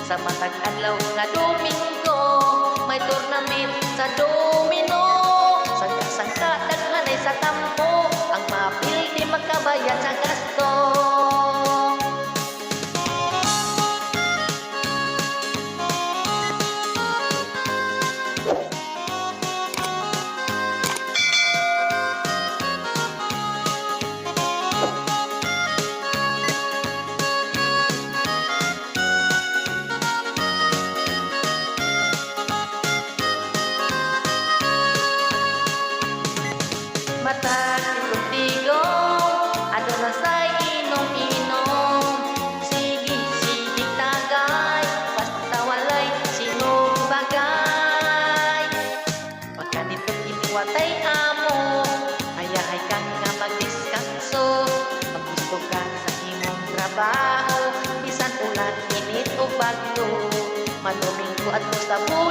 Sa matag adlaw nga Domingo, may tournament sa domino. Sangka-sangka daghanay sa kampo, ang mapil di makabayad sa gasto. Matag tigong, ano na sa'y inom-inom. Sige tagay, basta walay sinong bagay. Pagka nito iniwatay amo, hayahay kang nga mag-diskanso. Pag gusto ka sa imong trabaho, bisan ulan, init o bagyo, manuming ko at mo sa buhay.